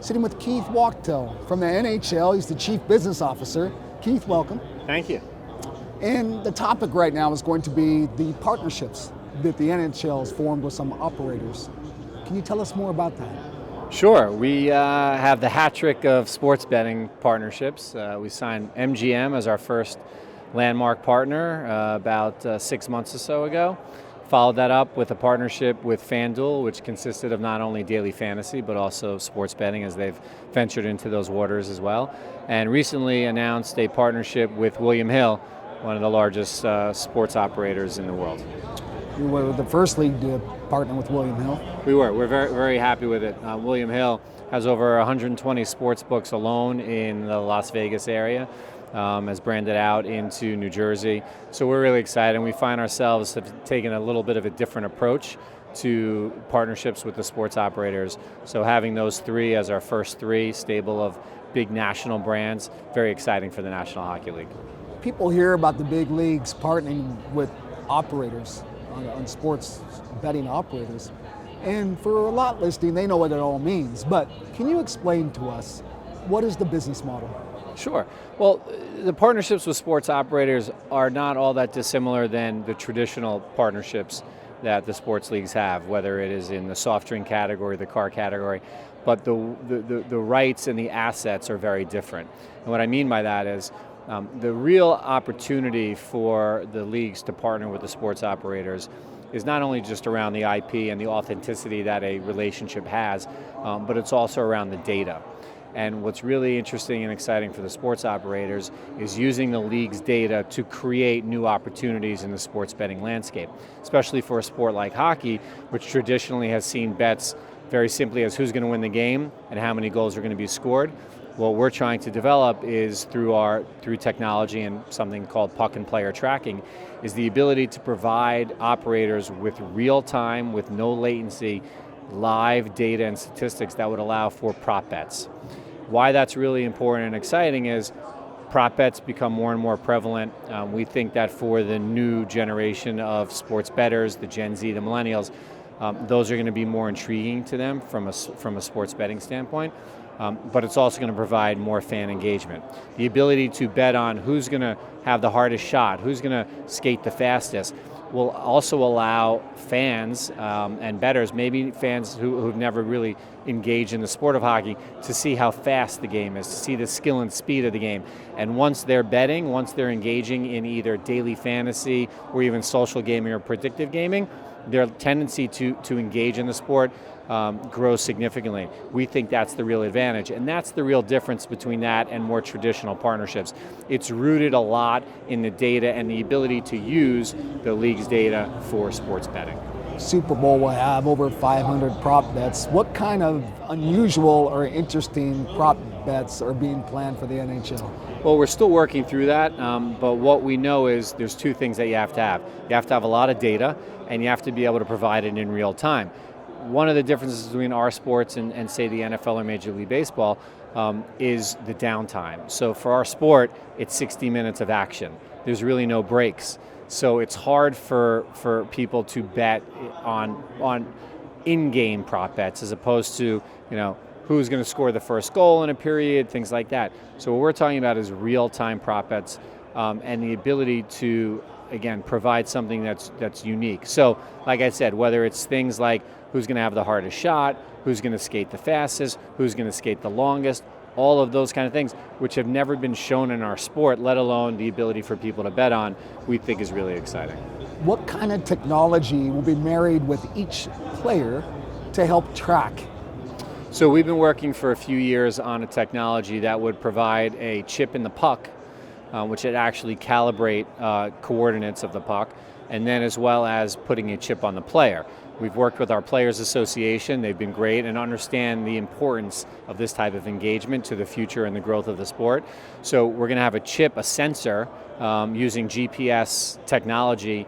Sitting with Keith Wachtel from the NHL. He's the Chief Business Officer. Keith, welcome. Thank you. And the topic right now is going to be the partnerships that the NHL has formed with some operators. Can you tell us more about that? Sure. We have the hat trick of sports betting partnerships. We signed MGM as our first landmark partner about 6 months or so ago. Followed that up with a partnership with FanDuel, which consisted of not only daily fantasy, but also sports betting as they've ventured into those waters as well. And recently announced a partnership with William Hill, one of the largest sports operators in the world. You were the first league to partner with William Hill. We were. We're very, very happy with it. William Hill has over 120 sports books alone in the Las Vegas area. Has branded out into New Jersey. So we're really excited, and we find ourselves have taken a little bit of a different approach to partnerships with the sports operators. So having those three as our first three stable of big national brands, very exciting for the National Hockey League. People hear about the big leagues partnering with operators on sports betting operators. And for a lot listening, they know what it all means. But can you explain to us, what is the business model? Sure. Well, the partnerships with sports operators are not all that dissimilar than the traditional partnerships that the sports leagues have, whether it is in the soft drink category, the car category, but the rights and the assets are very different. And what I mean by that is the real opportunity for the leagues to partner with the sports operators is not only just around the IP and the authenticity that a relationship has, but it's also around the data. And what's really interesting and exciting for the sports operators is using the league's data to create new opportunities in the sports betting landscape, especially for a sport like hockey, which traditionally has seen bets very simply as who's going to win the game and how many goals are going to be scored. What we're trying to develop is through technology and something called puck and player tracking, is the ability to provide operators with real time, with no latency, live data and statistics that would allow for prop bets. Why that's really important and exciting is prop bets become more and more prevalent. We think that for the new generation of sports bettors, the Gen Z, the millennials, those are going to be more intriguing to them from a sports betting standpoint. But it's also going to provide more fan engagement. The ability to bet on who's going to have the hardest shot, who's going to skate the fastest, will also allow fans and bettors, maybe fans who've never really engaged in the sport of hockey, to see how fast the game is, to see the skill and speed of the game. And once they're betting, once they're engaging in either daily fantasy or even social gaming or predictive gaming, their tendency to engage in the sport grows significantly. We think that's the real advantage, and that's the real difference between that and more traditional partnerships. It's rooted a lot in the data and the ability to use the league's data for sports betting. Super Bowl will have over 500 prop bets. What kind of unusual or interesting prop bets are being planned for the NHL? Well, we're still working through that, but what we know is there's two things that you have to have. You have to have a lot of data, and you have to be able to provide it in real time. One of the differences between our sports and say the NFL or Major League Baseball is the downtime. So for our sport, it's 60 minutes of action. There's really no breaks. So it's hard for people to bet on in-game prop bets as opposed to, who's going to score the first goal in a period, things like that. So what we're talking about is real-time prop bets and the ability to, again, provide something that's unique. So like I said, whether it's things like who's going to have the hardest shot, who's going to skate the fastest, who's going to skate the longest, all of those kind of things, which have never been shown in our sport, let alone the ability for people to bet on, we think is really exciting. What kind of technology will be married with each player to help track? So we've been working for a few years on a technology that would provide a chip in the puck, which would actually calibrate coordinates of the puck, and then as well as putting a chip on the player. We've worked with our Players Association. They've been great and understand the importance of this type of engagement to the future and the growth of the sport. So we're going to have a chip, a sensor, using GPS technology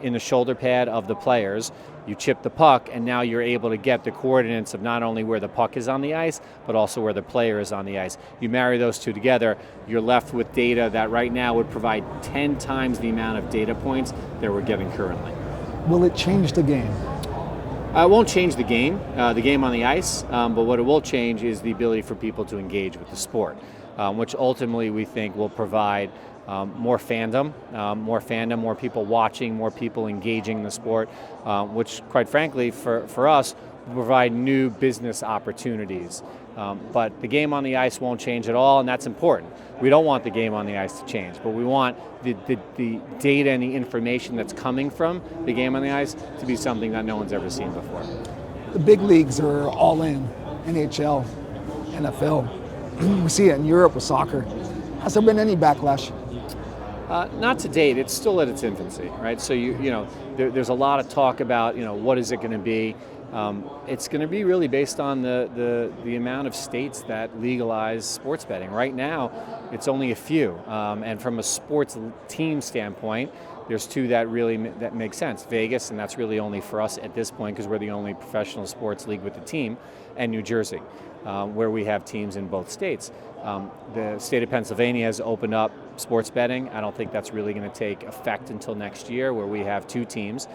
in the shoulder pad of the players. You chip the puck, and now you're able to get the coordinates of not only where the puck is on the ice, but also where the player is on the ice. You marry those two together, you're left with data that right now would provide 10 times the amount of data points that we're getting currently. Will it change the game? It won't change the game on the ice, but what it will change is the ability for people to engage with the sport, which ultimately we think will provide more fandom, more people watching, more people engaging in the sport, which quite frankly for us will provide new business opportunities. But the game on the ice won't change at all, and that's important. We don't want the game on the ice to change, but we want the data and the information that's coming from the game on the ice to be something that no one's ever seen before. The big leagues are all in, NHL, NFL. We see it in Europe with soccer. Has there been any backlash? Not to date. It's still at its infancy, right? So there's a lot of talk about what is it going to be. It's going to be really based on the amount of states that legalize sports betting. Right now, it's only a few, and from a sports team standpoint, there's two that make sense. Vegas, and that's really only for us at this point because we're the only professional sports league with a team, and New Jersey, where we have teams in both states. The state of Pennsylvania has opened up sports betting. I don't think that's really going to take effect until next year, where we have two teams.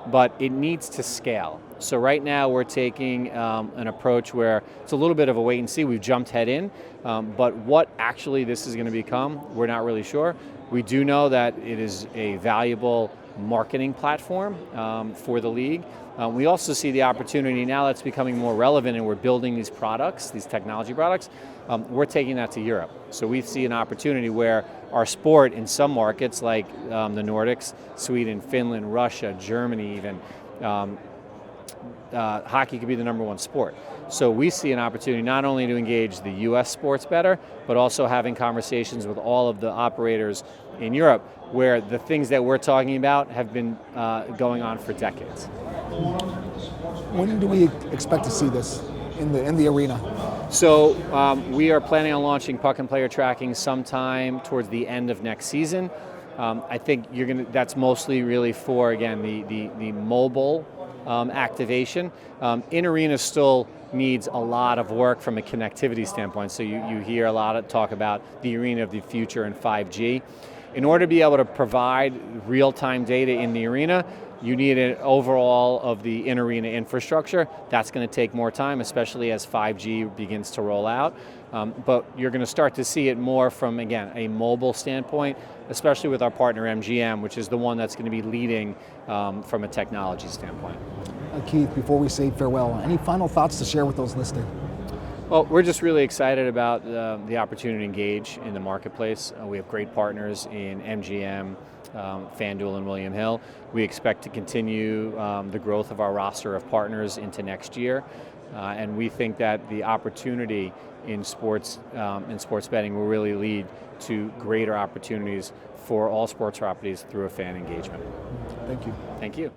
But it needs to scale. So right now we're taking an approach where it's a little bit of a wait and see. We've jumped head in, but what actually this is going to become, we're not really sure. We do know that it is a valuable marketing platform for the league. We also see the opportunity now that's becoming more relevant, and we're building these products, these technology products. We're taking that to Europe. So we see an opportunity where our sport in some markets like the Nordics, Sweden, Finland, Russia, Germany even, hockey could be the number one sport. So we see an opportunity not only to engage the U.S. sports better, but also having conversations with all of the operators in Europe where the things that we're talking about have been going on for decades. When do we expect to see this in the arena? So we are planning on launching puck and player tracking sometime towards the end of next season. I think that's mostly really for, again, the mobile activation. In arena still needs a lot of work from a connectivity standpoint. So you hear a lot of talk about the arena of the future and 5G. In order to be able to provide real-time data in the arena, you need an overall of the in-arena infrastructure. That's going to take more time, especially as 5G begins to roll out. But you're going to start to see it more from, again, a mobile standpoint, especially with our partner MGM, which is the one that's going to be leading from a technology standpoint. Keith, before we say farewell, any final thoughts to share with those listening? Well, we're just really excited about the opportunity to engage in the marketplace. We have great partners in MGM, FanDuel, and William Hill. We expect to continue the growth of our roster of partners into next year, and we think that the opportunity in sports betting will really lead to greater opportunities for all sports properties through a fan engagement. Thank you. Thank you.